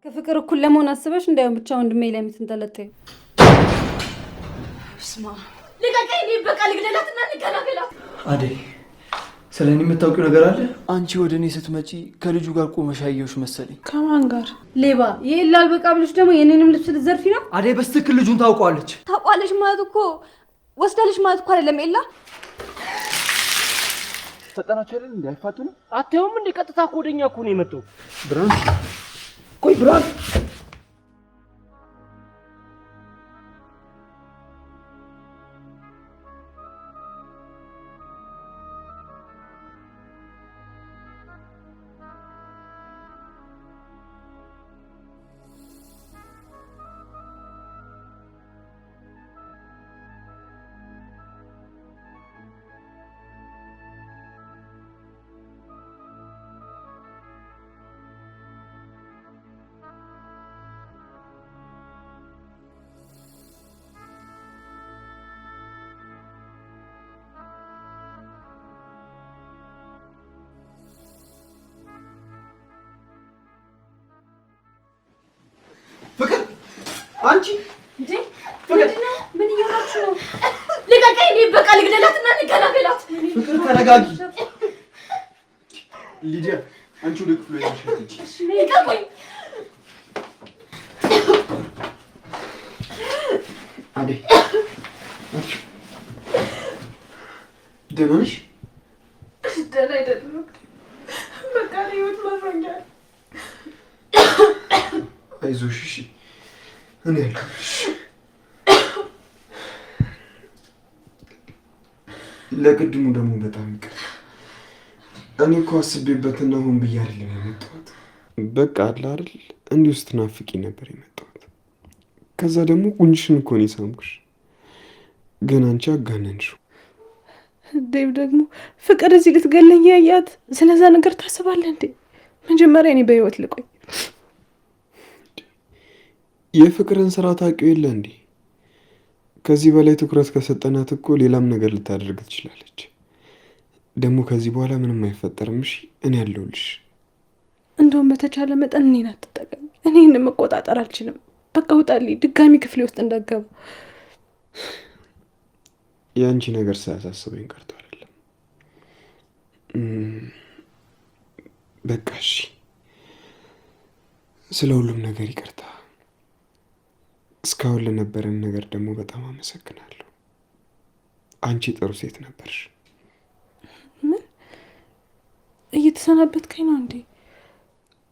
ከፍቅር እኩል ለመሆን አስበሽ እንዳይሆን ብቻ ወንድሜ ላይ የምትንጠለጠዩ። ስማ ልቀቀኝ። እኔ በቃ ልግደላትና እንገላገላት። አደይ ስለኔ የምታውቂው ነገር አለ? አንቺ ወደ እኔ ስትመጪ ከልጁ ጋር ቆመሽ አየሁሽ መሰለኝ። ከማን ጋር? ሌባ! ይሄ ላልበቃ ብለሽ ደግሞ የኔንም ልብስ ልትዘርፊ ነው? አደይ በስትክክል ልጁን ታውቀዋለች። ታውቋለች ማለት እኮ ወስዳለች ማለት እኮ አይደለም። ኤላ ፈጠናችሁ አይደል እንዳይፋቱ ነው። አትየውም እንደ ቀጥታ እኮ ወደኛ እኮ ነው የመጣው። ብርሃን ቆይ ብርሃን ፍቅር አንቺ እንዴ ምን እያላችሁ ነው? ልቀቀኝ። እኔ በቃ ልግደላትና እንገላገላት። ፍቅር ተረጋጊ። ሊዲያ አንቺ ወደ ክፍሉ ሄደሽ ልቀቁኝ። አደይ ደህና ነሽ? ደህና አይደለም። በቃ ህይወት ማፈኛል። አይዞሽ እሺ፣ እኔ ያለሁልሽ። ለቅድሙ ደግሞ በጣም ይቅር። እኔ እኮ አስቤበትና ሆን ብዬ አይደለም የመጣሁት። በቃ አለ አይደል እንዲሁ ስትናፍቂ ነበር የመጣሁት። ከዛ ደግሞ ቁንጅሽን እኮ ነው የሳምኩሽ፣ ግን አንቺ አጋነንሽው። ዴቭ ደግሞ ፍቅር እዚህ ልትገለኝ ያያት ስለዛ ነገር ታስባለህ እንዴ? መጀመሪያ እኔ በህይወት ልቆይ። የፍቅርን ስራ ታውቂው የለ እንዴ? ከዚህ በላይ ትኩረት ከሰጠናት እኮ ሌላም ነገር ልታደርግ ትችላለች። ደግሞ ከዚህ በኋላ ምንም አይፈጠርም። እሺ እኔ ያለሁልሽ። እንደውም በተቻለ መጠን እኔን አትጠቀም። እኔ ይህን መቆጣጠር አልችልም። በቃ ውጣልኝ፣ ድጋሚ ክፍሌ ውስጥ እንዳትገባ። የአንቺ ነገር ሳያሳስበኝ ቀርቶ አይደለም። በቃ እሺ፣ ስለ ሁሉም ነገር ይቅርታ። እስካሁን ለነበረን ነገር ደግሞ በጣም አመሰግናለሁ። አንቺ ጥሩ ሴት ነበርሽ። ምን እየተሰናበትከኝ ነው እንዴ?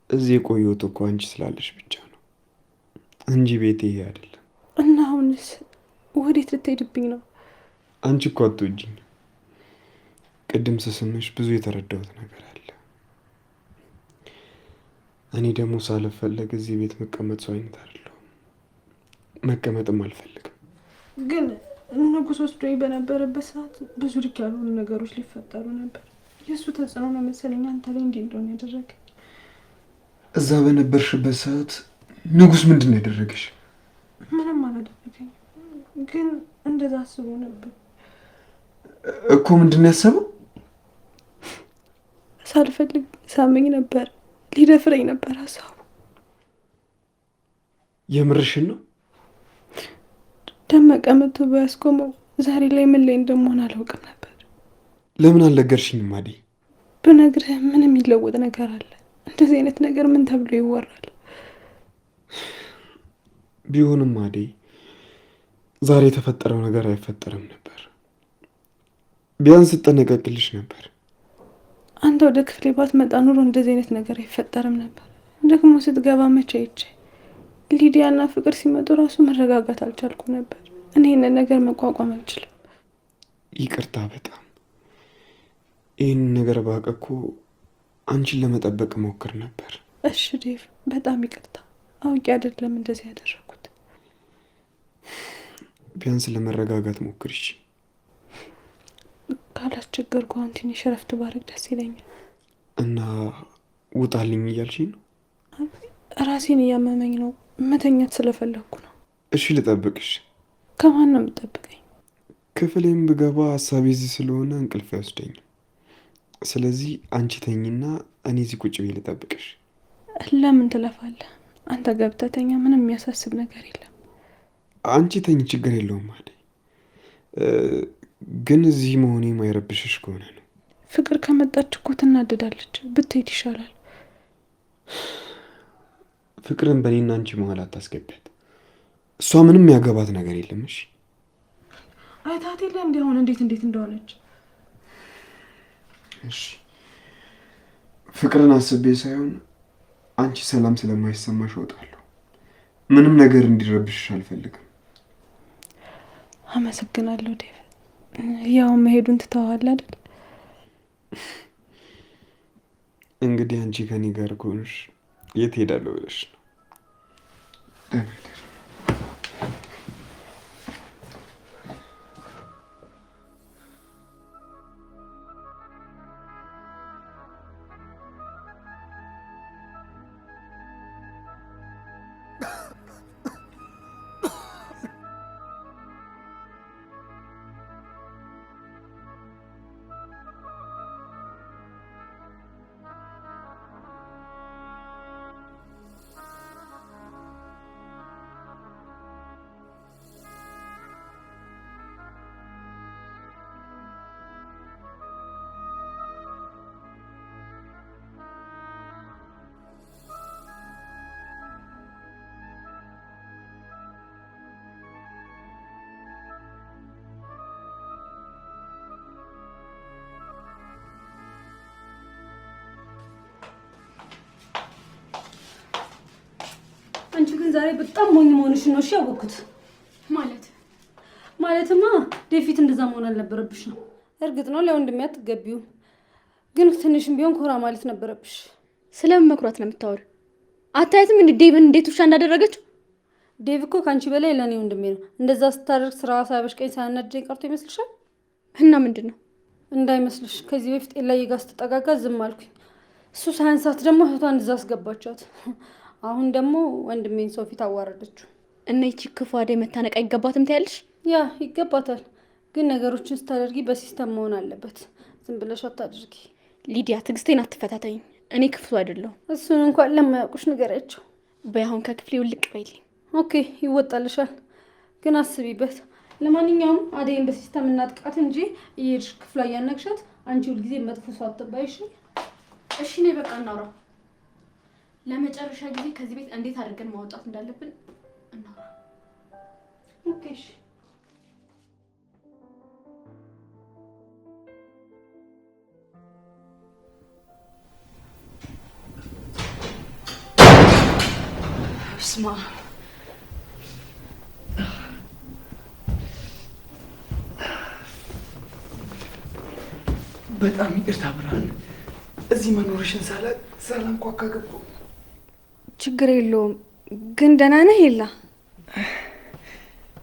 እዚህ የቆየሁት እኮ አንቺ ስላለሽ ብቻ ነው እንጂ ቤቴ ይሄ አይደለም። እና አሁንስ ወዴት ልትሄድብኝ ነው? አንቺ እኮ አትወጂኝ። ቅድም ስስምሽ ብዙ የተረዳሁት ነገር አለ። እኔ ደግሞ ሳልፈለግ እዚህ ቤት መቀመጥ ሰው አይነት አይደለሁም። መቀመጥም አልፈልግም። ግን ንጉስ ወስዶኝ በነበረበት ሰዓት ብዙ ልክ ያልሆኑ ነገሮች ሊፈጠሩ ነበር። የእሱ ተጽዕኖ ነው መሰለኝ አንተ ላይ እንዲህ እንደሆነ ያደረገ። እዛ በነበርሽበት ሰዓት ንጉስ ምንድን ነው ያደረገሽ? ምንም አላደረገኝ፣ ግን እንደዛ አስቦ ነበር እኮ። ምንድን ነው ያሰበው? ሳልፈልግ ሳመኝ ነበር፣ ሊደፍረኝ ነበር ሀሳቡ። የምርሽን ነው? ደመቀ መቶ ባያስቆመው ዛሬ ላይ ምን ላይ እንደምሆን አላውቅም ነበር። ለምን አልነገርሽኝም አደይ? ብነግርህ ምን የሚለወጥ ነገር አለ? እንደዚህ አይነት ነገር ምን ተብሎ ይወራል? ቢሆንም አደይ ዛሬ የተፈጠረው ነገር አይፈጠርም ነበር። ቢያንስ እጠነቀቅልሽ ነበር። አንተ ወደ ክፍሌ ባትመጣ ኑሮ እንደዚህ አይነት ነገር አይፈጠርም ነበር። ደግሞ ስትገባ መቼ አይቼ ሊዲያና ፍቅር ሲመጡ ራሱ መረጋጋት አልቻልኩም ነበር። እኔ ይህንን ነገር መቋቋም አልችልም። ይቅርታ በጣም ይህንን ነገር ባውቅ እኮ አንቺን ለመጠበቅ ሞክር ነበር። እሺ ዴቭ፣ በጣም ይቅርታ። አውቄ አይደለም እንደዚህ ያደረኩት። ቢያንስ ለመረጋጋት ሞክር። እሺ ካላስቸገርኩ አሁን ትንሽ እረፍት ባደርግ ደስ ይለኛል። እና ውጣልኝ እያልሽኝ ነው? ራሴን እያመመኝ ነው። መተኛት ስለፈለግኩ ነው። እሺ ልጠብቅሽ። ከማን ነው የምጠብቀኝ? ክፍሌም ብገባ ሀሳቤ እዚህ ስለሆነ እንቅልፍ አይወስደኝም። ስለዚህ አንቺ ተኝና እኔ እዚህ ቁጭ ብዬ ልጠብቅሽ። ለምን ትለፋለህ? አንተ ገብተህ ተኛ። ምንም የሚያሳስብ ነገር የለም። አንቺ ተኝ፣ ችግር የለውም አደይ። ግን እዚህ መሆኔ የማይረብሽሽ ከሆነ ነው። ፍቅር ከመጣች እኮ ትናደዳለች። ብትሄድ ይሻላል። ፍቅርን በእኔና አንቺ መሀል አታስገቢያት። እሷ ምንም ያገባት ነገር የለም። እሺ አይታት የለ እንዲሆን እንዴት እንደሆነች። እሺ ፍቅርን አስቤ ሳይሆን አንቺ ሰላም ስለማይሰማሽ እወጣለሁ። ምንም ነገር እንዲረብሽሽ አልፈልግም። አመሰግናለሁ ዴቭ። ያው መሄዱን ትተዋል አይደል? እንግዲህ አንቺ ከኔ ጋር ከሆንሽ የት ሄዳለሁ ብለሽ ነው? አንቺ ግን ዛሬ በጣም ሞኝ መሆንሽን ነው ያወቅኩት። ማለትማ ዴቪድ እንደዛ መሆን አልነበረብሽ ነው። እርግጥ ነው ለወንድሜ አትገቢው፣ ግን ትንሽም ቢሆን ኮራ ማለት ነበረብሽ። ስለምን መኩራት ነው የምታወሪው? አታያትም እንዴ ዴቭን እንዴት ውሻ እንዳደረገችው? ዴቭ እኮ ካንቺ በላይ ለኔ ወንድሜ ነው። እንደዛ ስታደርግ ስራዋ ሳያበሽቀኝ ሳያናድደኝ ቀርቶ ይመስልሻል? እና ምንድን ነው? እንዳይመስልሽ ከዚህ በፊት ኤላዬ ጋር ስትጠጋጋ ዝም አልኩኝ። እሱ ሳያንሳት ደግሞ እህቷን እዛ አስገባቻት። አሁን ደግሞ ወንድሜን ሰው ፊት አዋረደችው። እና ይቺ ክፉ አደይ መታነቅ አይገባትም ትያለሽ? ያ ይገባታል፣ ግን ነገሮችን ስታደርጊ በሲስተም መሆን አለበት። ዝም ብለሽ አታድርጊ። ሊዲያ ትዕግስቴን አትፈታተኝ። እኔ ክፉ አይደለሁም። እሱን እንኳን ለማያውቁሽ ንገሪያቸው። በያሁን ከክፍሌ ውልቅ በይልኝ። ኦኬ ይወጣልሻል፣ ግን አስቢበት። ለማንኛውም አደይን በሲስተም እናጥቃት እንጂ እየሄድሽ ክፍሏ እያነግሻት አንቺ ሁልጊዜ መጥፎ ሰው አትባይሽ። እሺ ነይ በቃ እናውራ። ለመጨረሻ ጊዜ ከዚህ ቤት እንዴት አድርገን ማውጣት እንዳለብን እናውራ። ኦኬ እሺ። ስማ በጣም ይቅርታ ብርሃን፣ እዚህ መኖርሽን ሳላንኳካ ገባሁ። ችግር የለውም። ግን ደህና ነህ የላ?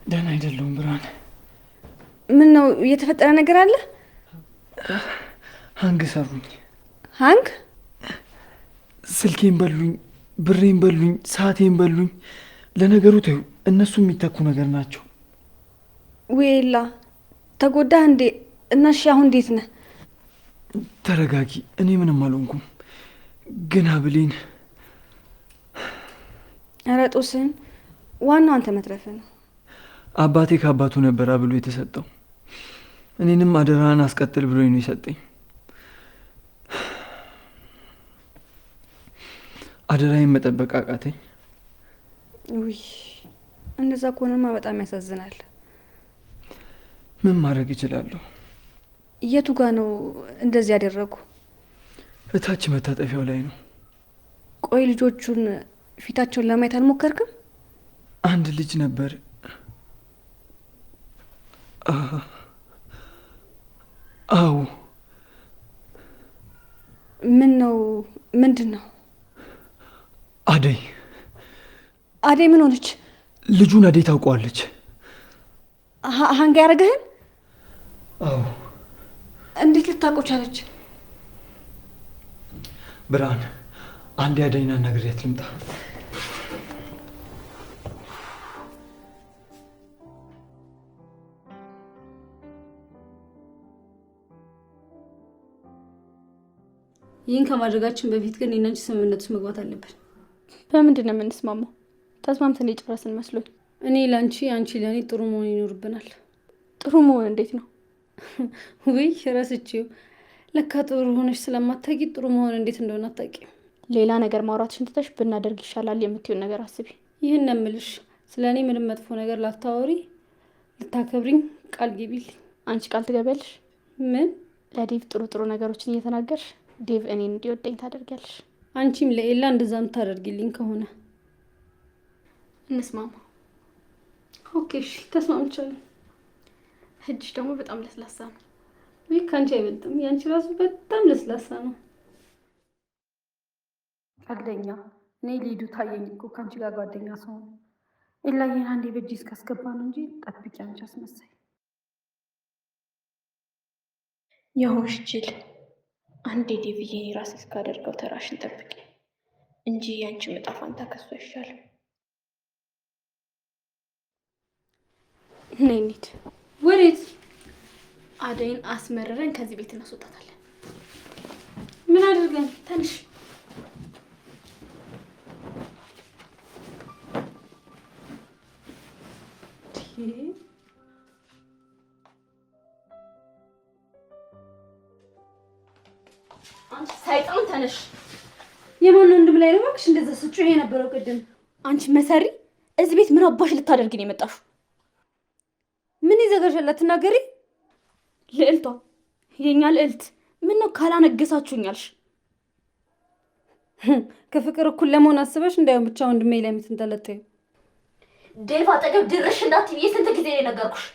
ደህና አይደለሁም ብርሃን። ምን ነው እየተፈጠረ ነገር አለ? ሀንግ ሰሩኝ። ሀንግ? ስልኬን በሉኝ፣ ብሬን በሉኝ፣ ሰዓቴን በሉኝ። ለነገሩ ተይው፣ እነሱ የሚተኩ ነገር ናቸው። ወይላ ተጎዳህ እንዴ? እና እሺ አሁን እንዴት ነህ? ተረጋጊ፣ እኔ ምንም አልሆንኩም። ግን ሀብሌን ኧረ ጦስን፣ ዋናው አንተ መትረፍ ነው። አባቴ ከአባቱ ነበር ብሎ የተሰጠው። እኔንም አደራህን አስቀጥል ብሎ ነው የሰጠኝ። አደራዬን መጠበቅ አቃተኝ። ውይ እንደዛ ከሆነማ በጣም ያሳዝናል። ምን ማድረግ እችላለሁ? የቱ ጋ ነው እንደዚህ ያደረጉ? እታች መታጠፊያው ላይ ነው። ቆይ ልጆቹን ፊታቸውን ለማየት አልሞከርክም? አንድ ልጅ ነበር። አዎ። ምን ነው? ምንድን ነው? አደይ። አደይ ምን ሆነች? ልጁን አደይ ታውቀዋለች። ሀንጋ ያደረገህን? አዎ። እንዴት ልታውቀው ቻለች? ብርሃን፣ አንድ አደይና ነግሬያት ልምጣ። ይህን ከማድረጋችን በፊት ግን የናንቺ ስምምነት ውስጥ መግባት አለብን። በምንድን ነው የምንስማማው? ተስማምተን የጨረስን መስሎኝ። እኔ ለአንቺ፣ አንቺ ለእኔ ጥሩ መሆን ይኖርብናል። ጥሩ መሆን እንዴት ነው? ውይ ረስቼው። ለካ ጥሩ ሆነሽ ስለማታውቂ ጥሩ መሆን እንዴት እንደሆነ አታውቂም። ሌላ ነገር ማውራትሽን ትተሽ ብናደርግ ይሻላል የምትይውን ነገር አስቢ። ይህን እምልሽ ስለ እኔ ምንም መጥፎ ነገር ላታወሪ፣ ልታከብሪኝ ቃል ግቢልኝ። አንቺ ቃል ትገቢያለሽ? ምን? ለዴቭ ጥሩ ጥሩ ነገሮችን እየተናገርሽ ዴቭ እኔን እንዲወደኝ ታደርጊያለሽ። አንቺም ለኤላ እንደዛ የምታደርጊልኝ ከሆነ እንስማማ። ኦኬ እሺ፣ ተስማምቻለሁ። እጅሽ ደግሞ በጣም ለስላሳ ነው። ወይ ከአንቺ አይበልጥም። የአንቺ ራሱ በጣም ለስላሳ ነው። ቀልደኛ። እኔ ሊዱ ታየኝ እኮ ከአንቺ ጋር ጓደኛ ሰው ነው። ኤላዬን አንዴ በእጅ እስካስገባ ነው እንጂ ጠብቂ፣ አንቺ አስመሳይ። የሆንሽ ጅል። አንዴ ዴቭዬ ራሴ እስካደርገው ተራሽን ጠብቂ እንጂ ያንቺ ዕጣ ፈንታ ከሱ አይሻልም። ነይ እንሂድ። ወዴት? አደይን አስመረረን ከዚህ ቤት እናስወጣታለን። ምን አድርገን? ትንሽ አንቺ ሰይጣን ተነሽ። የማን ወንድም ላይ ነው እባክሽ እንደዛ ስጩ? ይሄ ነበረው ቅድም። አንቺ መሰሪ እዚህ ቤት ምን አባሽ ልታደርጊ ነው የመጣሽው? ምን ይዘጋሻል? አትናገሪ። ልዕልቷ፣ የኛ ልዕልት፣ ምን ነው ካላነገሳችሁኛልሽ? ከፍቅር እኩል ለመሆን አስበሽ እንዳይሆን ብቻ ወንድሜ ላይ የምትንጠለጠዩ። ዴቭ አጠገብ ድርሽ እንዳትይ ስንት ጊዜ ነው የነገርኩሽ?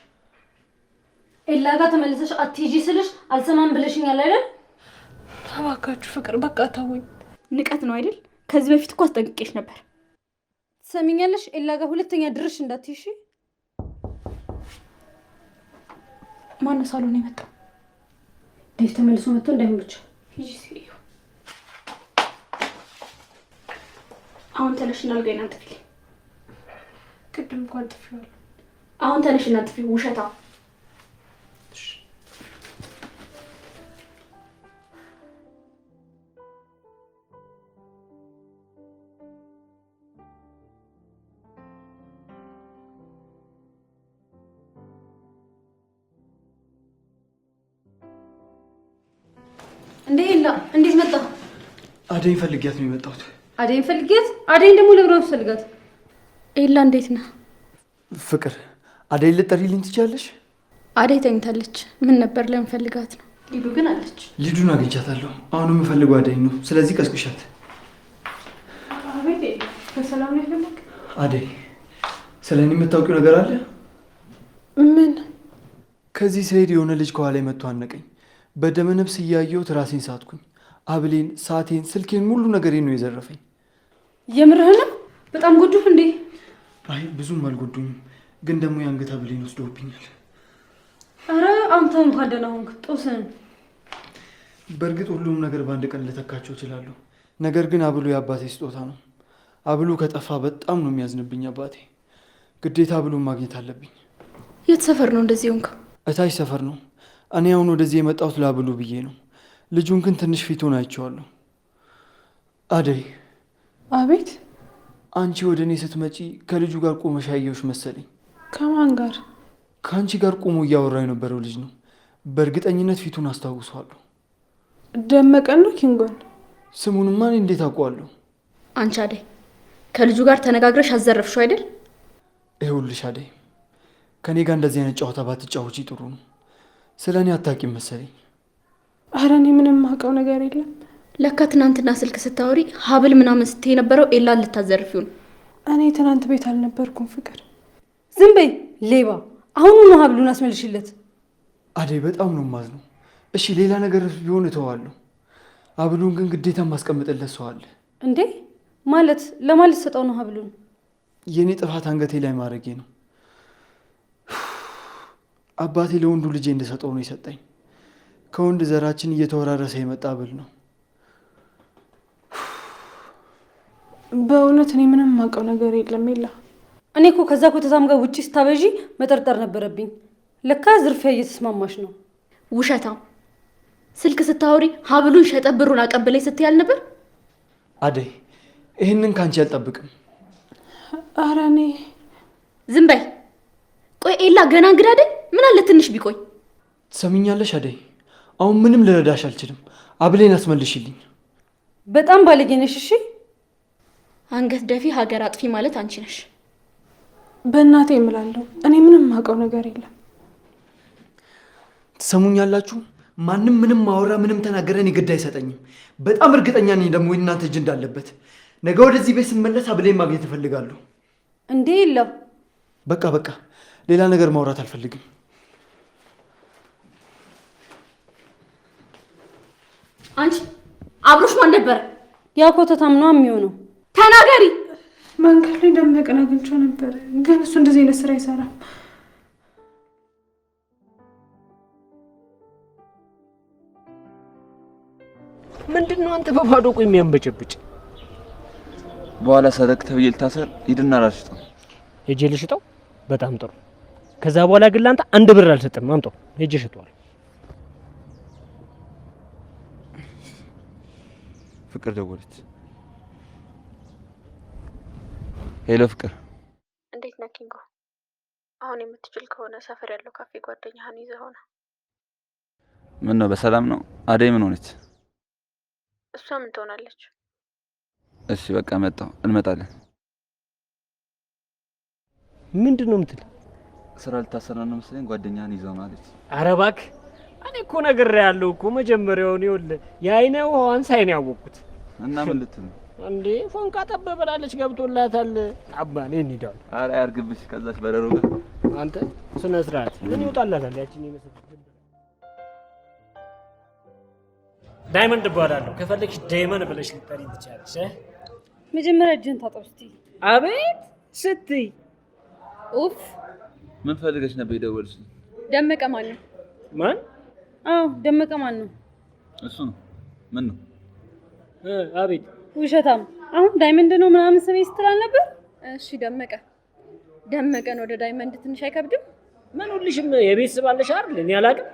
ኤላ ጋር ተመልሰሽ አትሄጂ ስልሽ አልሰማም ብለሽኛል አይደል? እባካችሁ ፍቅር በቃ ተውኝ። ንቀት ነው አይደል? ከዚህ በፊት እኮ አስጠንቅቄሽ ነበር። ትሰሚኛለሽ? ኤላ ጋር ሁለተኛ ድርሽ እንዳትይሽ። ማነው ሳሎን የመጣው? ዴቭ ተመልሶ መጥቶ እንዳይሆን ብቻ ሂጂ ሲዩ። አሁን ተነሽና አልጋዬን አንጥፊልኝ። ቅድም እንኳን ጥፊዋለሁ። አሁን ተነሽና አንጥፊ። ውሸታ። እንዴ ኤላ እንዴት መጣ? አደይን ፈልጊያት ነው የመጣሁት። አደይን ፈልጊያት? አደይን ደግሞ ለብራው ፈልጋት። ኤላ እንዴት ነህ? ፍቅር አደይን ልጠሪልኝ ትችያለሽ? አደይ ተኝታለች። ምን ነበር ለምፈልጋት ነው? ሊዱ ግን አለች። ሊዱን አግኝቻታለሁ። አሁን የምፈልገው አደይን ነው። ስለዚህ ቀስቅሻት። አቤት በሰላም ነው ያለክ? አደይ ስለ እኔ የምታውቂው ነገር አለ? ምን? ከዚህ ስሄድ የሆነ ልጅ ከኋላ መጥቶ አነቀኝ። በደመ ነፍስ እያየሁት ራሴን ሳትኩኝ። አብሌን፣ ሳቴን፣ ስልኬን፣ ሙሉ ነገሬን ነው የዘረፈኝ። የምርህ ነው? በጣም ጎዱህ እንዴ? አይ ብዙም አልጎዱኝም፣ ግን ደግሞ የአንገት አብሌን ወስደውብኛል። አረ አንተ እንኳን ደህና ሆንክ። ጦስን በእርግጥ ሁሉም ነገር በአንድ ቀን ልተካቸው እችላለሁ። ነገር ግን አብሉ የአባቴ ስጦታ ነው። አብሉ ከጠፋ በጣም ነው የሚያዝንብኝ አባቴ። ግዴታ አብሉን ማግኘት አለብኝ። የት ሰፈር ነው እንደዚህ ሆንክ? እታች ሰፈር ነው። እኔ አሁን ወደዚህ የመጣሁት ላብሉ ብዬ ነው። ልጁን ግን ትንሽ ፊቱን አይቼዋለሁ። አደይ። አቤት። አንቺ ወደ እኔ ስትመጪ ከልጁ ጋር ቆመሽ ያየሁሽ መሰለኝ። ከማን ጋር? ከአንቺ ጋር ቆሞ እያወራ የነበረው ልጅ ነው። በእርግጠኝነት ፊቱን አስታውሰዋለሁ። ደመቀን ነው ኪንጎን? ስሙንማ እኔ እንዴት አውቀዋለሁ? አንቺ አደይ ከልጁ ጋር ተነጋግረሽ አዘረፍሽው አይደል? ይኸውልሽ አደይ፣ ከእኔ ጋር እንደዚህ አይነት ጨዋታ ባትጫወቺ ጥሩ ነው። ስለ እኔ አታውቂም መሰለኝ። ኧረ እኔ ምንም የማውቀው ነገር የለም። ለካ ትናንትና ስልክ ስታወሪ ሀብል ምናምን ስትይ የነበረው ኤላን ልታዘርፊው ነው። እኔ ትናንት ቤት አልነበርኩም ፍቅር። ዝም በይ ሌባ! አሁኑኑ ሀብሉን አስመልሽለት። አደይ በጣም ነው የማዝነው። እሺ ሌላ ነገር ቢሆን እተዋለሁ። ሀብሉን ግን ግዴታ ማስቀምጥለት ሰው አለ። እንዴ ማለት ለማለት ሰጠው ነው ሀብሉን? የእኔ ጥፋት አንገቴ ላይ ማድረጌ ነው። አባቴ ለወንዱ ልጄ እንደሰጠው ነው የሰጠኝ። ከወንድ ዘራችን እየተወራረሰ የመጣ ሀብል ነው። በእውነት እኔ ምንም የማውቀው ነገር የለም። የላ እኔ እኮ ከዛ ኮተታም ጋር ውጪ ስታበዢ መጠርጠር ነበረብኝ። ለካ ዝርፊያ እየተስማማሽ ነው። ውሸታም! ስልክ ስታወሪ ሀብሉን ሸጠ ብሩን አቀብለኝ ስትይ አልነበር? አደይ ይህንን ካንቺ አልጠብቅም። ኧረ እኔ ዝም በይ። ቆይ ኤላ ገና እንግዳ አይደል? ምን አለ ትንሽ ቢቆይ። ትሰሚኛለሽ አደይ? አሁን ምንም ልረዳሽ አልችልም። አብሌን አስመልሽልኝ። በጣም ባለጌ ነሽ። እሺ አንገት ደፊ ሀገር አጥፊ ማለት አንቺ ነሽ። በእናቴ እምላለሁ እኔ ምንም የማውቀው ነገር የለም። ትሰሙኛላችሁ? ማንም ምንም ማወራ ምንም ተናገረ እኔ ግድ አይሰጠኝም። በጣም እርግጠኛ ነኝ ደግሞ የእናንተ እጅ እንዳለበት። ነገ ወደዚህ ቤት ስመለስ አብሌን ማግኘት እፈልጋለሁ። እንዴ የለም። በቃ ሌላ ነገር ማውራት አልፈልግም። አንቺ አብሮሽ ማን ነበረ? ያ ኮተታም ነው የሚሆነው። ተናገሪ። መንገድ ላይ ደመቀን አግኝቼው ነበር፣ ግን እሱ እንደዚህ አይነት ስራ አይሰራም። ምንድነው አንተ በባዶ ቆይ የሚያንበጨብጭ? በኋላ ሰረቅ ተብዬ ልታሰር ሂድና ራስህ ሄጄ ልሽጠው። በጣም ጥሩ። ከዛ በኋላ ግን ላንተ አንድ ብር አልሰጥም። አምጣው ሄጄ ሽጠዋል። ፍቅር ደወለች። ሄሎ ፍቅር፣ እንዴት ነህ ኪንጎ? አሁን የምትችል ከሆነ ሰፈር ያለው ካፌ ጓደኛህን ይዘህ ሆነ። ምን ነው በሰላም ነው? አደይ ምን ሆነች? እሷ ምን ትሆናለች? እሺ በቃ መጣሁ፣ እንመጣለን። ምንድነው የምትል? ስራ ልታሰራ ነው መሰለኝ፣ ጓደኛህን ይዘው ነው አለች። ኧረ እባክህ እኔ እኮ ነግሬሃለሁ እኮ መጀመሪያውን። ይኸውልህ የአይነ ውሃዋን ሳይን ያወቅኩት እና ምን ልትል ነው እንዴ? ፎንቃ ጠበበላለች ገብቶላታል። አባኔ እንሂዳለን። ኧረ ያርግብሽ ከዛች በረሮ ጋር። አንተ ስነ ስርዓት ምን ይወጣላታል? ያቺን የመሰለች ዳይመንድ እባላለሁ። ከፈለግሽ ዳይመንድ ብለሽ ልጠሪኝ ትችያለሽ። መጀመሪያ እጅህን ታጠብ እስቲ። አቤት ስትይ ኡፍ። ምን ፈልገሽ ነበር የደወልሽልኝ? ደመቀ ማን ነው? ማን? አዎ ደመቀ ማን ነው? እሱ ነው። ምን ነው? አቤት። ውሸታም። አሁን ዳይመንድ ነው ምናምን ስሜ ስትል ነበር። እሺ ደመቀን ወደ ዳይመንድ ትንሽ አይከብድም? ምን ሁልሽም የቤት ስም አለሽ አይደል? እኔ አላውቅም።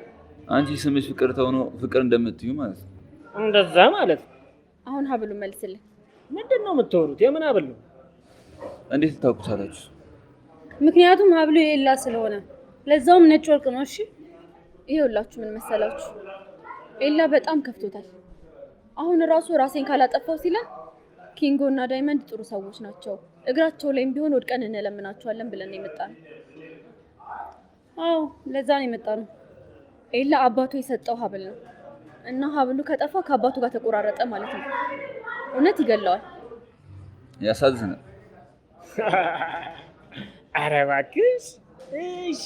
አንቺ ስምሽ ፍቅር ተሆኖ ፍቅር እንደምትዩ ማለት ነው። እንደዛ ማለት ነው። አሁን ሀብሉ መልስልኝ። ምንድነው የምትወሩት? የምን ሀብል ነው? እንዴት ልታውቁታላችሁ? ምክንያቱም ሀብሉ የሌላ ስለሆነ፣ ለዛውም ነጭ ወርቅ ነው። እሺ ይሄውላችሁ ምን መሰላችሁ፣ ኤላ በጣም ከፍቶታል። አሁን ራሴን ካላጠፋው ሲለን ኪንጎ እና ዳይመንድ ጥሩ ሰዎች ናቸው፣ እግራቸው ላይም ቢሆን ወድቀን እንለምናቸዋለን ብለን ነው የመጣነው። አዎ ለዛ ነው የመጣነው። ኤላ አባቱ የሰጠው ሀብል ነው እና ሀብሉ ከጠፋ ከአባቱ ጋር ተቆራረጠ ማለት ነው። እውነት ይገለዋል። ያሳዝናል። ኧረ እባክሽ። እሺ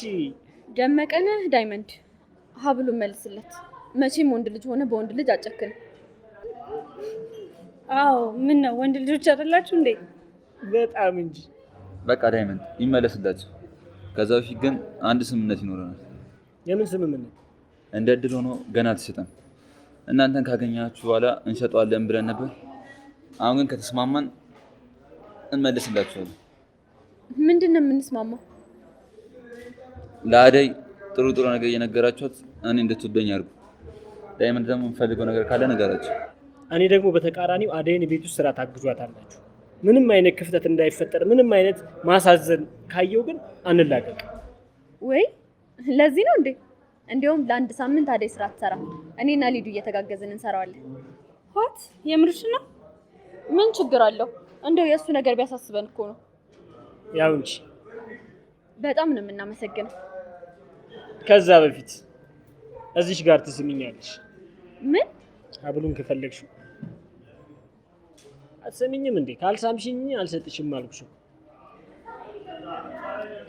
ደመቀነ ዳይመንድ ሀብሉ መልስለት። መቼም ወንድ ልጅ ሆነ በወንድ ልጅ አጨክን። አዎ ምን ነው ወንድ ልጆች አይደላችሁ እንዴ? በጣም እንጂ። በቃ ዳይመንድ ይመለስላቸው። ከዛ በፊት ግን አንድ ስምምነት ይኖረናል። የምን ስምምነት? እንደ እድል ሆኖ ገና አልተሸጠም። እናንተን ካገኛችሁ በኋላ እንሸጠዋለን ብለን ነበር። አሁን ግን ከተስማማን እንመልስላችኋለን። ምንድን ነው የምንስማማው? ለአደይ ጥሩ ነገር እየነገራችኋት እኔ እንድትወደኝ አድርጉ። ዳይመንድ ደግሞ የምፈልገው ነገር ካለ ነገራችሁ። እኔ ደግሞ በተቃራኒው አደይን ቤት ውስጥ ስራ ታግዟታላችሁ። ምንም አይነት ክፍተት እንዳይፈጠር፣ ምንም አይነት ማሳዘን ካየው ግን አንላቀቅ። ወይ ለዚህ ነው እንዴ? እንዲያውም ለአንድ ሳምንት አደይ ስራ ትሰራ፣ እኔና ሊዱ እየተጋገዝን እንሰራዋለን። ሆት የምርሽ ነው? ምን ችግር አለው? እንደው የእሱ ነገር ቢያሳስበን እኮ ነው። ያው እንጂ። በጣም ነው የምናመሰግነው። ከዛ በፊት እዚሽ ጋር ትስሚኛለሽ? ምን? ሀብሉን ከፈለግሽው አትሰሚኝም እንዴ? ካልሳምሽኝ አልሰጥሽም አልኩሽ።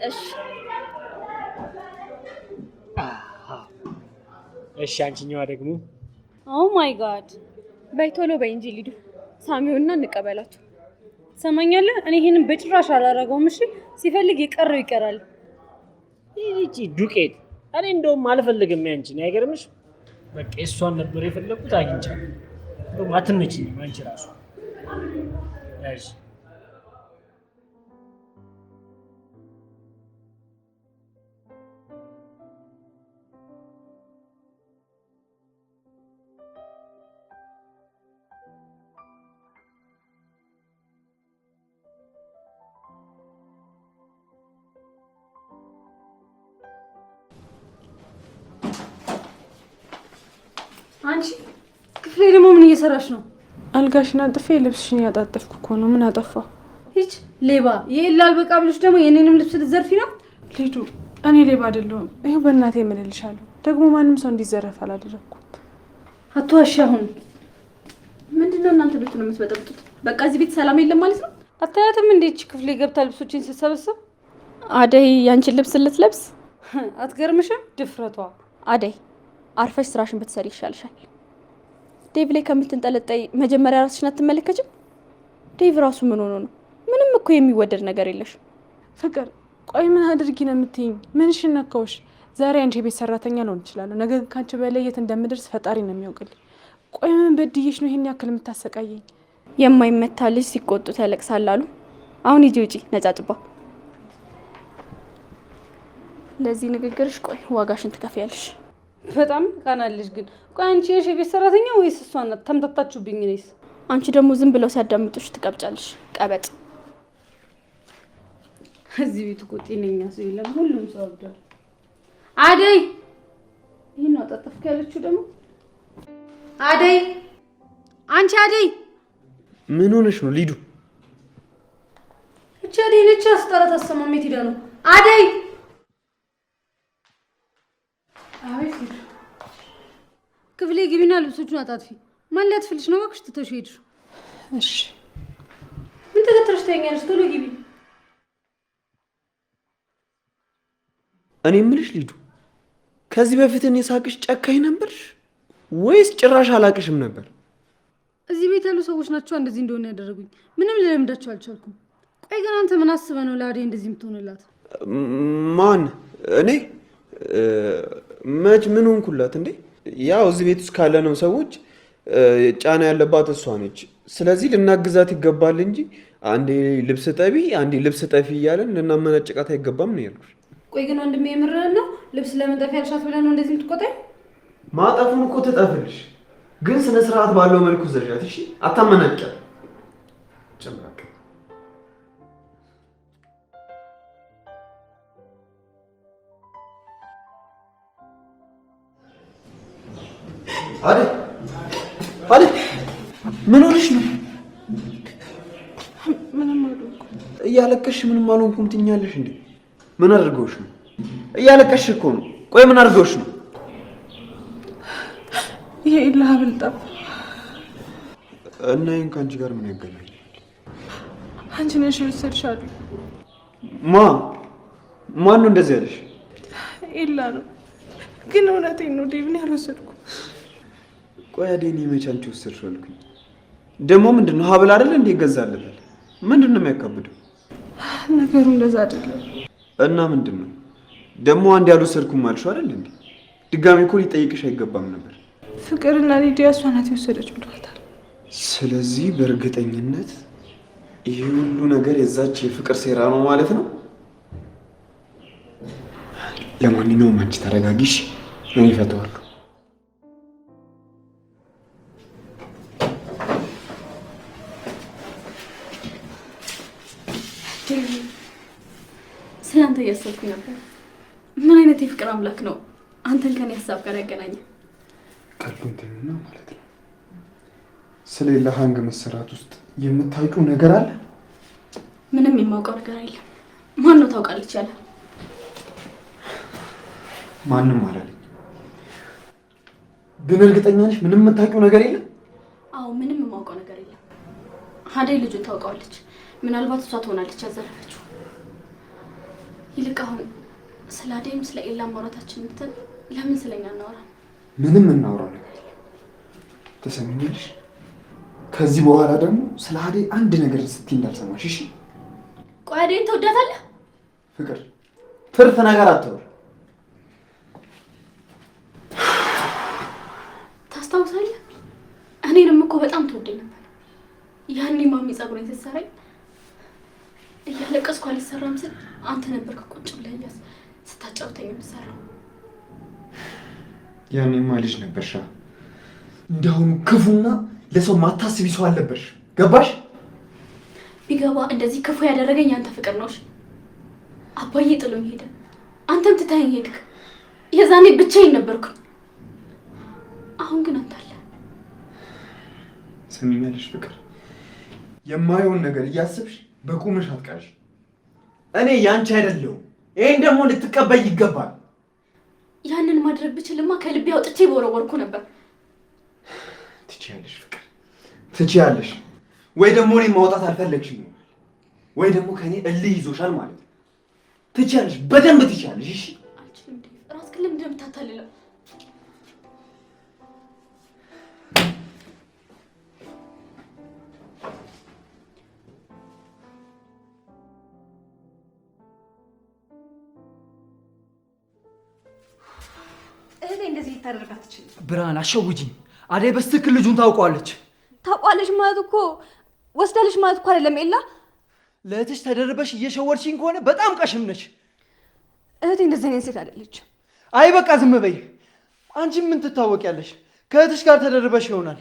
እሺ እሺ። አንቺኛዋ ደግሞ ኦ ማይ ጋድ። በይ ቶሎ በይ እንጂ ሊዱ፣ ሳሚውና እንቀበላቸው። ሰማኛለህ? እኔ ይሄንን በጭራሽ አላረገውም። እሺ ሲፈልግ የቀረው ይቀራል። ይቺ ዱቄት እኔ እንደውም አልፈልግም ያንቺን። አይገርምሽ? በቃ እሷን ነበር የፈለኩት፣ አግኝቻለሁ። እንደውም አትመችኝም አንቺ ራሱ ያዥ። አንቺ ክፍሌ ደግሞ ምን እየሰራሽ ነው? አልጋሽን አጥፌ ልብስሽን ያጣጠፍኩ እኮ ነው። ምን አጠፋው? ሂጅ ሌባ። የላል በቃ ብለሽ ደግሞ የኔንም ልብስ ልትዘርፊ ነው? ልጁ እኔ ሌባ አይደለሁም። ይሄው በእናቴ እምልልሻለሁ። ደግሞ ማንም ሰው እንዲዘረፍ አላደረኩም። አትዋሺ። አሁን ምንድነው እናንተ ቤት ነው የምትበጠብጡት? በቃ እዚህ ቤት ሰላም የለም ማለት ነው? አታያትም እንዴ እቺ ክፍሌ ገብታ ልብሶችን ስትሰበስብ? አደይ ያንቺን ልብስ ልትለብስ አትገርምሽም? ድፍረቷ። አደይ አርፈሽ ስራሽን ብትሰሪ ይሻልሻል። ዴቭ ላይ ከምትንጠለጠይ መጀመሪያ ራስሽን አትመለከችም? ዴቭ ራሱ ምን ሆኖ ነው? ምንም እኮ የሚወደድ ነገር የለሽ። ፍቅር ቆይ ምን አድርጊ ነው የምትይኝ? ምንሽ ነካውሽ? ዛሬ አንቺ ቤት ሰራተኛ ልሆን እችላለሁ፣ ነገ ካንቺ በላይ የት እንደምደርስ ፈጣሪ ነው የሚያውቅልኝ። ቆይ ምን በድዬሽ ነው ይሄን ያክል የምታሰቃየኝ? የማይመታ ልጅ ሲቆጡት ያለቅሳል አሉ። አሁን ሂጂ ውጪ ነጫጭባ። ለዚህ ንግግርሽ ቆይ ዋጋሽን ትከፍያለሽ። በጣም ቃናለሽ ግን። ቆይ አንቺ ነሽ የቤት ሰራተኛ ወይስ እሷ ናት? ተምታታችሁብኝ። እኔስ አንቺ ደግሞ ዝም ብለው ሲያዳምጡሽ ትቀብጫለሽ። ቀበጥ። እዚህ ቤት እኮ ጤነኛ ሰው የለም፣ ሁሉም ሰው አብዷል። አደይ ይሄን ነው አጣጥፍክ ያለችው ደግሞ። አደይ አንቺ አደይ ምን ሆነሽ ነው ሊዱ? እቺ አደይ ነች። አስጠራት አሰማም። የት ሄዳ ነው አደይ? አቤት ሊዱ። ክፍሌ ግቢና ልብሶቹን አጣጥፊ። ማን ሊያጥፍልሽ ነው? እባክሽ ትተሽ ሄድሽ። እሺ ምን ተከትለሽ ታኛለሽ? ቶሎ ግቢ። እኔ የምልሽ ሊዱ፣ ከዚህ በፊት እኔ ሳቅሽ ጨካኝ ነበርሽ ወይስ ጭራሽ አላቅሽም ነበር? እዚህ ቤት ያሉ ሰዎች ናቸው እንደዚህ እንደሆነ ያደረጉኝ። ምንም ልለምዳቸው አልቻልኩም። ቆይ ግን አንተ ምን አስበህ ነው ለአደይ እንደዚህ የምትሆንላት? ማን? እኔ መች ምን ሆንኩላት እንዴ? ያው እዚህ ቤት ውስጥ ካለነው ሰዎች ጫና ያለባት እሷ ነች። ስለዚህ ልናግዛት ይገባል እንጂ አንዴ ልብስ ጠቢ አንዴ ልብስ ጠፊ እያለን ልናመናጭቃት አይገባም ነው ያልኩሽ። ቆይ ግን ወንድሜ የምርህን ነው? ልብስ ለምን ጠፊ ያልሻት ብለህ ነው እንደዚህ የምትቆጣኝ? ማጠፉን እኮ ትጠፍልሽ፣ ግን ስነ ስርዓት ባለው መልኩ ዘሻት። እሺ አታመናጭቃት። ጨምራቅ አዴ አዴ ምን ሆነሽ ነው? ምንም አልሆንኩም። እያለቀሽ ምንም አልሆንኩም ትኛለሽ እንዴ? ምን አድርገውሽ ነው? እያለቀሽ እኮ ነው። ቆይ ምን አድርገውሽ ነው? ይሄ ኢላህ ብልጣ እና ይሄን ከአንቺ ጋር ምን ያገናኛል? አንቺ ነሽ የወሰድሻለሁ። ማን ነው እንደዚህ ያለሽ? ኢላ ነው። ግን እውነቴን ነው ዴቭን ያልወሰድኩ። ቆይ አዴን መቼ አንቺ ወሰድሽው አልኩኝ። ደግሞ ምንድን ነው ሀብል አይደል እንዴ ይገዛልታል? ምንድን ነው የሚያካብደው? ነገሩ እንደዛ አይደለም። እና ምንድን ነው ደግሞ አንድ ያልወሰድኩም አልሽው አይደል እንዴ? ድጋሚ እኮ ሊጠይቅሽ አይገባም ነበር። ፍቅርና ሊዲያ እሷ ናት የወሰደች ብለዋታል። ስለዚህ በእርግጠኝነት ይሄ ሁሉ ነገር የዛች የፍቅር ሴራ ነው ማለት ነው። ለማንኛውም አንቺ ተረጋጊሽ፣ እኔ እፈታዋለሁ። ስለ አንተ እያሰብኩኝ ነበር። ምን አይነት የፍቅር አምላክ ነው አንተን ከኔ ሀሳብ ጋር ያገናኘ? ቀሉን ተይውና ማለት ነው። ስለሌላ ሀንግ መሰራት ውስጥ የምታውቂው ነገር አለ? ምንም የማውቀው ነገር የለም። ማን ነው ታውቃለች ያለ? ማንም አላለኝ። ግን እርግጠኛ ነሽ ምንም የምታውቂው ነገር የለም? አዎ ምንም የማውቀው ነገር የለም። አደይ ልጁን ታውቀዋለች። ምናልባት እሷ ትሆናለች ያዘረፈችው። ይልቅ አሁን ስለ አደይም ስለ ኤላ ማውራታችን እንትን ለምን ስለኛ እናወራ? ምንም እናውራው ነገር የለም። ተሰሚኛለሽ? ከዚህ በኋላ ደግሞ ስለ አደይ አንድ ነገር ስትይ እንዳልሰማሽ እሺ? ቆይ አደይን ትወዳታለህ? ፍቅር ትርፍ ነገር አትወር። ታስታውሳለህ? እኔንም እኮ በጣም ትወደኝ ነበር። ያኔ ማሚ ጸጉሬን ስትሰራኝ እያለቀስኩ አልሰራም ስል አንተ ነበርክ ቁጭ ብለህ ስታጫውተኝ የምትሰራው። ያኔማ ልጅ ነበርሻ። እንዳሁኑ ክፉና ለሰው ማታስቢ ሰው አልነበርሽ። ገባሽ? ቢገባ እንደዚህ ክፉ ያደረገኝ አንተ ፍቅር ነው። አባዬ ጥሎኝ ሄደ፣ አንተም ትተኸኝ ሄድክ። የዛኔ ብቻዬን ነበርኩ። አሁን ግን አንተ ትሰሚኛለሽ ፍቅር? የማየውን ነገር እያሰብሽ በቁምሽ አትቃሽ። እኔ ያንቺ አይደለሁም። ይሄን ደግሞ ልትቀበይ ይገባል። ያንን ማድረግ ብችልማ ከልቤ አውጥቼ በወረወርኩ ነበር። ትችያለሽ ፍቅር፣ ትችያለሽ። ወይ ደግሞ እኔን ማውጣት አልፈለግሽም ይሆናል፣ ወይ ደግሞ ከኔ እልህ ይዞሻል ማለት ነው። ትችያለሽ፣ በደንብ ትችያለሽ። እሺ አልችልም ዴቭ። ራስህን ለምንድን ነው የምታታልለው? እህቴ እንደዚህ ልታደርግ አትችልም። ብርሃን አሸውጂኝ። አደይ በስትክክል ልጁን ታውቀዋለች። ታውቋለች ማለት እኮ ወስዳለች ማለት እኮ አይደለም ኤላ። ለእህትሽ ተደርበሽ እየሸወድሽኝ ከሆነ በጣም ቀሽም ነች። እህቴ እንደዚህ አይነት ሴት አይደለች። አይ በቃ ዝም በይ። አንቺም ምን ትታወቂያለሽ? ከእህትሽ ጋር ተደርበሽ ይሆናል።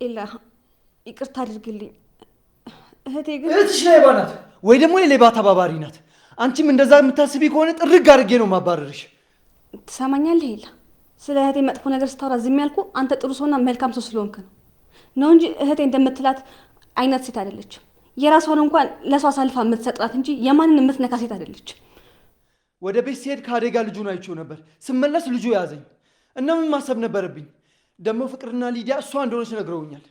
ኤላ ይቅርታ አድርግልኝ። እህቴ ግን እህትሽ ሌባ ናት ወይ ደግሞ የሌባ ተባባሪ ናት። አንቺም እንደዛ የምታስቢ ከሆነ ጥርግ አድርጌ ነው ማባረርሽ። ትሰማኛለህ ኤላ? ስለ እህቴ መጥፎ ነገር ስታወራ ዝም ያልኩ አንተ ጥሩ ሰውና መልካም ሰው ስለሆንክ ነው እንጂ እህቴ እንደምትላት አይነት ሴት አይደለችም። የራሷን እንኳን ለሰው አሳልፋ የምትሰጣት እንጂ የማንን የምትነካ ሴት አይደለችም። ወደ ቤት ሲሄድ ከአደይ ጋር ልጁን አይቼው ነበር። ስመለስ ልጁ ያዘኝ እና ምን ማሰብ ነበረብኝ? ደግሞ ፍቅርና ሊዲያ እሷ እንደሆነች ነግረውኛል።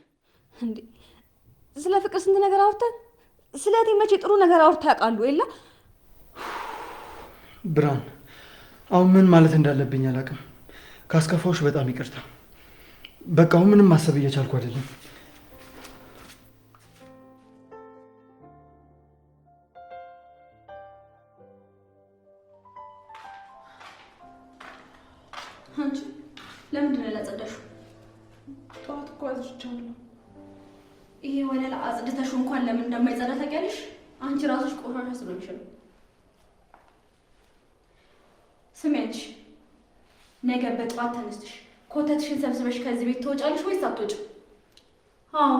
እንዴ ስለ ፍቅር ስንት ነገር አውርተን ስለ እህቴ መቼ ጥሩ ነገር አውርተው ያውቃሉ ኤላ? ብርሃን አሁን ምን ማለት እንዳለብኝ አላውቅም። ካስከፋዎች በጣም ይቅርታ። በቃ አሁን ምንም ማሰብ እየቻልኩ አይደለም። አንቺ ለምንድን ነው ያላጸዳሽው? ጠዋት እኮ አዝርቻለሁ። ይሄ ወለላ አጽድተሽው እንኳን ለምን እንደማይጸዳ ታውቂያለሽ? አንቺ ራስሽ ቆሻሻ ስለሆንሽ ነው። ስሚ አንቺ፣ ነገ በጠዋት ተነስተሽ ኮተትሽን ሰብስበሽ ከዚህ ቤት ትወጫለሽ ወይስ አትወጭም? አዎ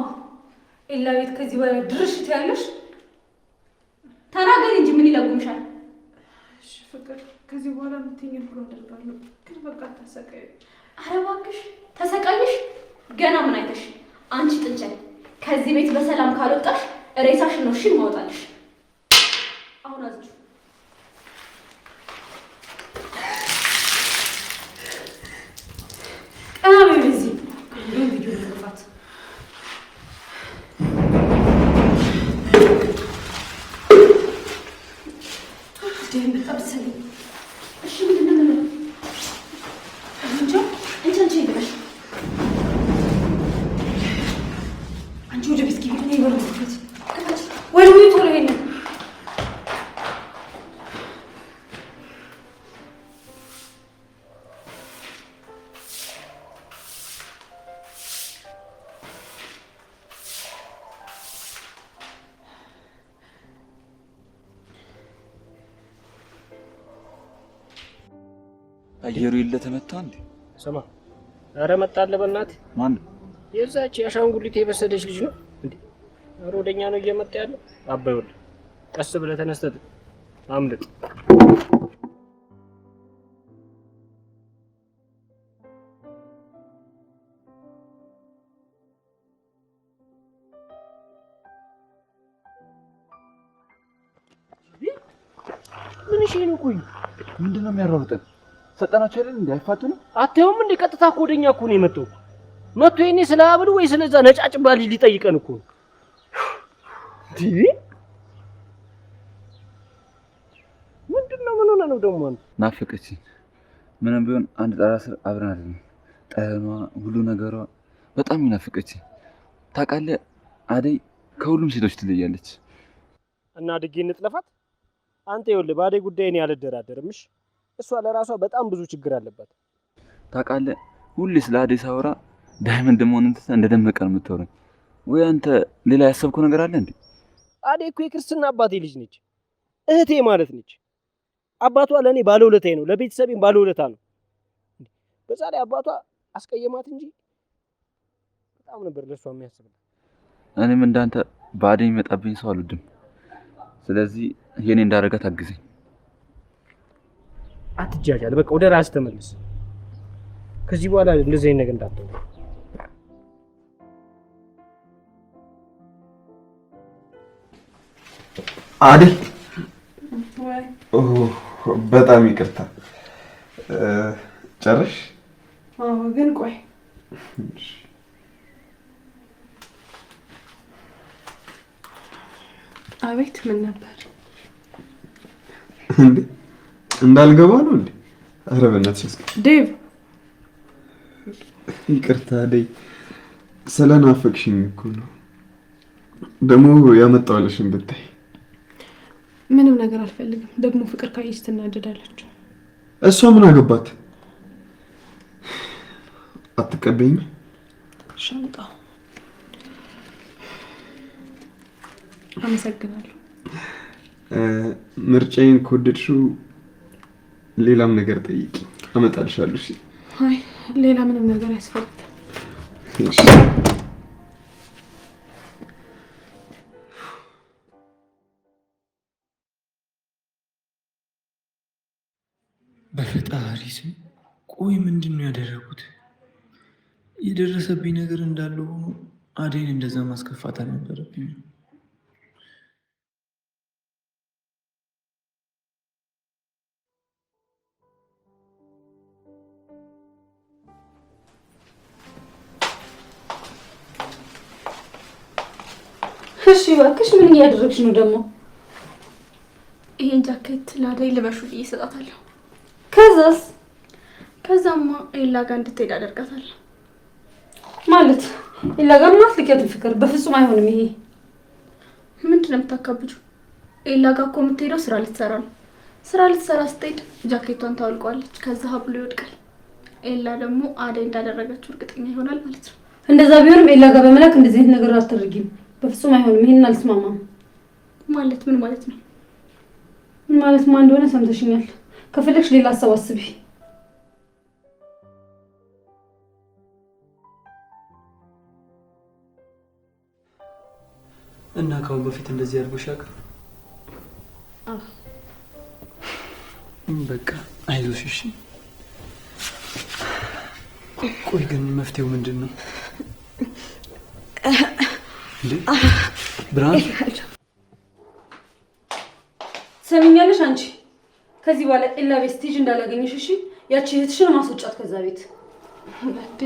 ኤላ ቤት ከዚህ በላይ ድርሽ ትያለሽ? ተናገሪ እንጂ ምን ይለጉምሻል? እሺ ፍቅር፣ ከዚህ በኋላ የምትይኝ ብሎ አደርጋለሁ። ግን በቃ ተሰቃይ። ኧረ እባክሽ ተሰቃይሽ። ገና ምን አይተሽ? አንቺ ጥንቸል፣ ከዚህ ቤት በሰላም ካልወጣሽ ሬሳሽን ነው እሺ ማውጣልሽ። አሁን አዝጁ። በዚህ ቪዲዮ ልጥፋት። ደም በጣም ሰለኝ። እሺ ምንድን ነው የምለው? እንጃ እንቺ ይበላሽ። አንቺ ወደ ቤት ግቢ። ነው ይወርዱት ወይ ወይ ቶሎ ይሄን አየሩ ይለ ተመታ እንዴ? ስማ፣ ኧረ መጣልህ በእናትህ። ማን? የዛች የአሻንጉሊት የበሰለች ልጅ ነው እንዴ? ኧረ ወደኛ ነው እየመጣ ያለው። አባይ ወልድ፣ ቀስ ብለህ ተነስተህ አምልጥ። ምን እሺ ነው? ቆይ ምንድነው የሚያሯሩጠን? ሰጠናቸው አይደል እንዴ? አይፋቱ ነው? አትየውም እንዴ? ቀጥታ እኮ ወደኛ እኮ ነው የመጣው። መጥቶ የኔ ስለ አብዱ ወይ ስለዛ ነጫጭባ ልጅ ሊጠይቀን እኮ ምንድነው? ምን ሆነ ነው ደግሞ? ናፈቀችኝ። ምንም ቢሆን አንድ ጣራ ስር አብረን አይደለም። ጠረኗ፣ ሁሉ ነገሯ በጣም ናፈቀችኝ። ታውቃለህ፣ አደይ ከሁሉም ሴቶች ትለያለች። እና አድጌ እንጥለፋት? አንተ ይኸውልህ፣ በአደይ ጉዳይ እኔ አልደራደርም። እሺ፣ እሷ ለራሷ በጣም ብዙ ችግር አለባት። ታውቃለህ፣ ሁሌ ስለ አደይ ሳወራ ዳይመንድ መሆኑን ትተህ እንደደመቀ ነው የምታወራኝ። ወይ አንተ ሌላ ያሰብከው ነገር አለ እንዴ? አደይ እኮ የክርስትና አባቴ ልጅ ነች፣ እህቴ ማለት ነች። አባቷ ለእኔ ባለውለታዬ ነው፣ ለቤተሰቤም ባለውለታ ነው። በዛ ላይ አባቷ አስቀየማት እንጂ በጣም ነበር ለሷ የሚያስብላት። እኔም እንዳንተ በአደይ የሚመጣብኝ ሰው አልወድም። ስለዚህ የኔ እንዳደረጋት አግዘኝ። አትጃጃል፣ በቃ ወደ ራስ ተመለስ። ከዚህ በኋላ እንደዚህ አይነት ነገር እንዳትተው። አደይ በጣም ይቅርታ ጨርሽ? አዎ ግን ቆይ አቤት ምን ነበር እንዴ? እንዳልገባ ነው እንዴ? ኧረ በእናትሽ ዴቭ ይቅርታ አደይ ስለናፈቅሽኝ እኮ ነው። ደግሞ ያመጣዋለሽን ብታይ። ምንም ነገር አልፈልግም። ደግሞ ፍቅር ካየች ትናደዳለች። እሷ ምን አገባት? አትቀበይኝ? ሻንጣ አመሰግናለሁ። ምርጫዬን ከወደድሽው ሌላም ነገር ጠይቂ፣ አመጣልሻለሁ። እሺ? አይ ሌላ ምንም ነገር አያስፈልግም። እሺ። በፈጣሪ ስም ቆይ ምንድን ነው ያደረጉት? የደረሰብኝ ነገር እንዳለ ሆኖ አደይን እንደዛ ማስከፋት አልነበረብኝም። እሺ እባክሽ ምን እያደረግሽ ነው ደግሞ? ይሄን ጃኬት ለአደይ ልበሹ ብዬ እሰጣታለሁ። ከዛስ? ከዛማ ኤላ ጋር እንድትሄድ አደርጋታለሁ። ማለት ኤላ ጋር ማትልከትን ፍቅር በፍጹም አይሆንም። ይሄ ምንድን ነው የምታካብጂው? ኤላ ጋር እኮ የምትሄደው ስራ ልትሰራ ነው። ስራ ልትሰራ ስትሄድ ጃኬቷን ታወልቀዋለች። ከዛ ሀብሉ ይወድቃል። ኤላ ደግሞ አደይ እንዳደረገችው እርግጠኛ ይሆናል ማለት ነው። እንደዛ ቢሆንም ኤላ ጋር በመላክ እንደዚህ አይነት ነገር አታደርጊም። በፍጹም አይሆንም። ይሄንን አልስማማም። ማለት ምን ማለት ነው? ምን ማለት ማን እንደሆነ ሰምተሽኛል። ከፈለግሽ ሌላ ሀሳብ አስቢ። እና ካሁን በፊት እንደዚህ አድርጎሽ ያውቃል? በቃ አይዞሽ እሺ። ቆይ ግን መፍትሄው ምንድን ነው እንዴ? ብርሃን ሰሚኛለሽ? አንቺ ከዚህ በኋላ ኤላ ቤት ስትሄጂ እንዳላገኘሽ እሺ? ያቺ እህትሽን ማስወጫት ከዛ ቤት። እንዴ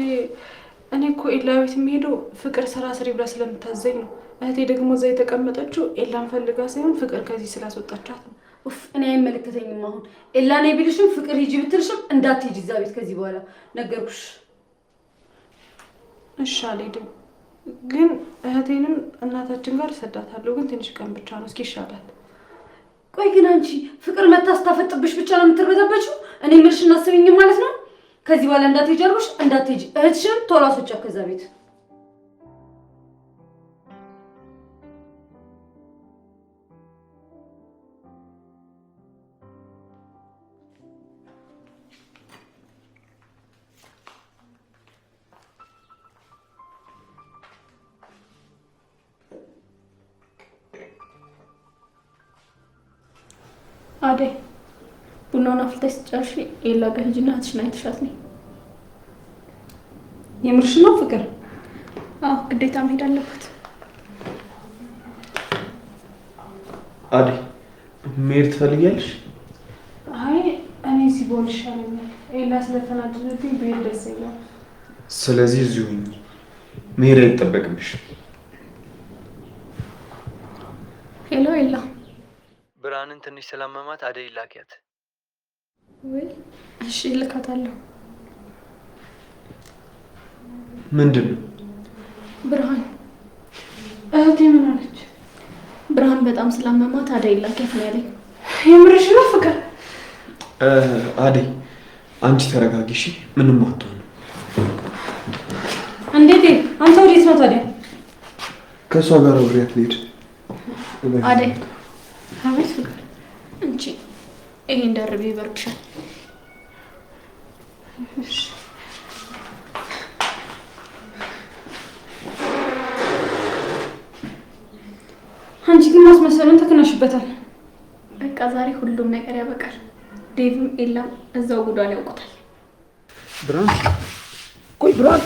እኔ እኮ ኤላ ቤት የሚሄደው ፍቅር ስራ ስሪ ብላ ስለምታዘኝ ነው። እህቴ ደግሞ እዛ የተቀመጠችው ኤላን ፈልጋ ሳይሆን ፍቅር ከዚህ ስላስወጣቻት ነው። ኡፍ እኔ አይመለከተኝም። አሁን ኤላ ነይ ቢልሽም ፍቅር ሂጂ ብትልሽም እንዳትሄጂ እዛ ቤት ከዚህ በኋላ ነገርኩሽ። እሺ አልሄድም፣ ግን እህቴንም እናታችን ጋር እሰዳታለሁ። ግን ትንሽ ቀን ብቻ ነው እስኪ ይሻላል። ቆይ ግን አንቺ ፍቅር መታ ስታፈጥብሽ ብቻ ነው የምትርበተበችው? እኔ የምልሽን አስበኝም ማለት ነው። ከዚህ በኋላ እንዳትሄጂ አልኩሽ፣ እንዳትሄጂ። እህትሽን ቶሎ አስወጫት ከዛ ቤት። አደይ ቡናውን አፍልተሽ ስትጨርሺ ኤላ ጋር ሂጂና እህትሽን አይተሻት ነይ። የምርሽ ነው ፍቅር? አዎ ግዴታ መሄድ አለባት። አደይ መሄድ ትፈልጊያለሽ? አይ እኔ እዚህ ብሆን ይሻለኛል። ኤላ ስለተናደደብኝ ብሄድ ደስ ይላል። ስለዚህ እዚሁ መሄድ አይጠበቅብሽም። ሄሎ ኤላ። ብርሃንን ትንሽ ስላመማት አደይ ላኪያት። ወይ እሺ ልካታለሁ። ምንድን ነው? ብርሃን እህቴ ምን አለች? ብርሃን በጣም ስላመማት አደይ ላኪያት ነው ያለኝ። የምርሽ ነው ፍቅር? አደይ አንቺ ተረጋጊ እሺ። ምንም አትሆንም። እንዴት አንተ ወዴት ነው ታዲያ? ከእሷ ጋር አብሬያት ልሄድ። አደይ አቤት ፍቅር? እንቺ ይሄን ደርቤ ይበርድሻል። እሺ አንቺ ግን ማስመሰሉን ተከናሽበታል። በቃ ዛሬ ሁሉም ነገር ያበቃል። ዴቭም ኤላም እዛው ጉዷን ያውቁታል። ብርሃን ቆይ ብርሃን